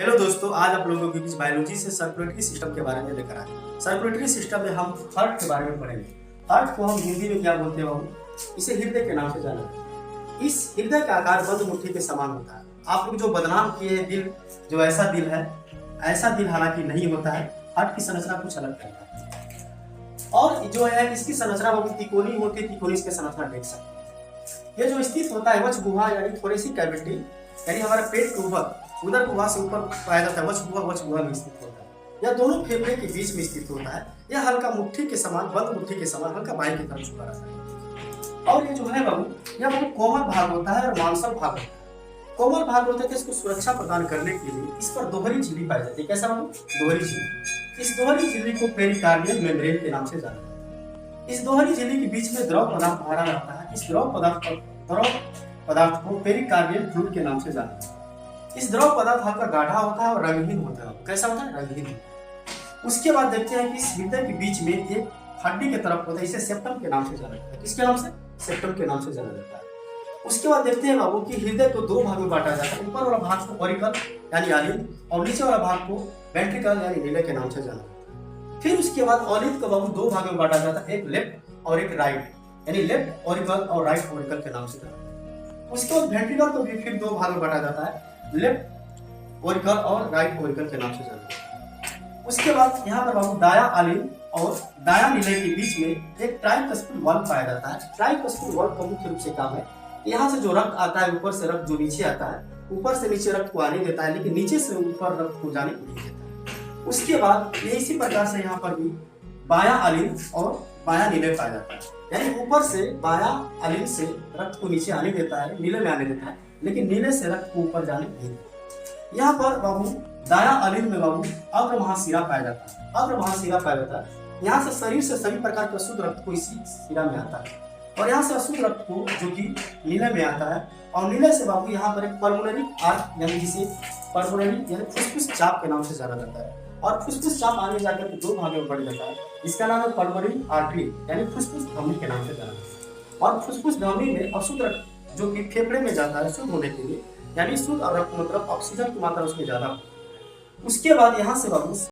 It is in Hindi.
हेलो दोस्तों, आज आप लोगों के बीच बायोलॉजी से सर्कुलेटरी सिस्टम के बारे में लेकर आए। सर्कुलेटरी सिस्टम में हम हार्ट के बारे में पढ़ेंगे। हार्ट को हम हिंदी में क्या बोलते हैं बाबू? इसे हृदय के नाम से जाना जाता है। इस हृदय का आकार बंद मुट्ठी के समान होता है। आप लोग जो बदनाम किए हैं दिल, जो ऐसा दिल है, ऐसा दिल हालांकि नहीं होता है। हार्ट की संरचना कुछ अलग करता है और जो है इसकी संरचना बाबू तिकोनी होती है। तिकोनी इसकी संरचना देख सकते हैं। ये जो स्थित होता है वक्ष गुहा यानी थोड़ी सी कैविटी, यानी हमारे पेट के ऊपर उदर गुहा से ऊपर पाया जाता है। वक्ष गुहा में स्थित होता है। यह दोनों फेफड़े के बीच में स्थित होता है। यह हल्का मुट्ठी के समान, बंद मुट्ठी के समान हल्का बाएं की तरफ झुका रहता है। और ये जो है बाबू, यह बहुत कोमल भाग होता है और मांसल भाग होता है। कोमल भाग होता है तो इसको सुरक्षा प्रदान करने के लिए इस पर दोहरी झिल्ली पाई जाती है। कैसा बाबू? दोहरी झिल्ली। इस दोहरी झिल्ली को पेरिकार्डियल मेम्ब्रेन के नाम से जाना जाता है। इस दोहरी झिल्ली के बीच में द्रव पदार्थ भरा रहता है। इस द्रव पदार्थ को पेरिकार्डियल फ्लूइड के नाम से जाना जाता है। इस द्रव पदार्थ हल्का गाढ़ा होता है और रंगहीन होता है। कैसा होता है? रंगहीन। उसके बाद देखते हैं कि इस हृदय के बीच में एक हड्डी की तरफ होता है। इसे सेप्टम के नाम से जाना जाता है। किसके नाम से? सेप्टम के नाम से जाना जाता है। उसके बाद देखते हैं बाबू कि हृदय को दो भाग में बांटा जाता है। ऊपर वाला भाग को ऑरिकल यानी आलिन और नीचे वाला भाग को वेंट्रिकल यानी नीले के नाम से जाना जाता है। फिर उसके बाद ऑलिव को बाबू दो भाग में बांटा जाता है, एक लेफ्ट और एक राइट, यानी लेफ्ट ऑरिकल और राइट ऑरिकल के नाम से जाना जाता है। उसके बाद वेंट्रिकल को भी फिर दो भाग में बांटा जाता है, लेफ्ट ओरिकल और राइट ओरिकल के नाम से जाना जाता है। उसके बाद यहाँ पर बाबू दाया आलिन और दाया नीले के बीच में एक ट्राइकस्पिड वाल्व पाया जाता है। ट्राइकस्पिड वाल्व का मुख्य रूप से काम है, यहाँ से जो रक्त आता है, ऊपर से रक्त जो नीचे आता है, ऊपर से नीचे रक्त को आने देता है, लेकिन नीचे से ऊपर रक्त को जाने को नहीं देता है। उसके बाद ये इसी प्रकार से यहाँ पर भी बाया आलिन और बाया नीले पाया जाता है, यानी ऊपर से बाया आलिन से रक्त को नीचे आने देता है, नीले में आने देता है, लेकिन नीले से रक्त को ऊपर जाने नहीं देता। यहाँ पर बाबू दाया आलिन में बाबू अग्र महाशिरा पाया जाता है। अग्र महाशिरा पाया जाता है। यहाँ से शरीर से सभी प्रकार के अशुद्ध रक्त को इसी शिरा में आता है और यहाँ से अशुद्ध रक्त को जो कि नीले में आता है और नीले से बाबू यहाँ पर एक पल्मोनरी आर्ट यानी जिसे पल्मोनरी यानी फुसफुस चाप के नाम से जाना जाता है और फुसफुस चाप आगे जाकर के दो भागों में बढ़ जाता है। इसका नाम है पल्मोनरी आर्टरी यानी फुसफुस धमनी के नाम से जाना जाता है। और फुसफुस धमनी में अशुद्ध रक्त जो कि फेफड़े में जाता है शुद्ध होने के लिए, यानी शुद्ध और रक्त मतलब ऑक्सीजन की मात्रा उसमें ज्यादा। उसके बाद यहाँ से बाबू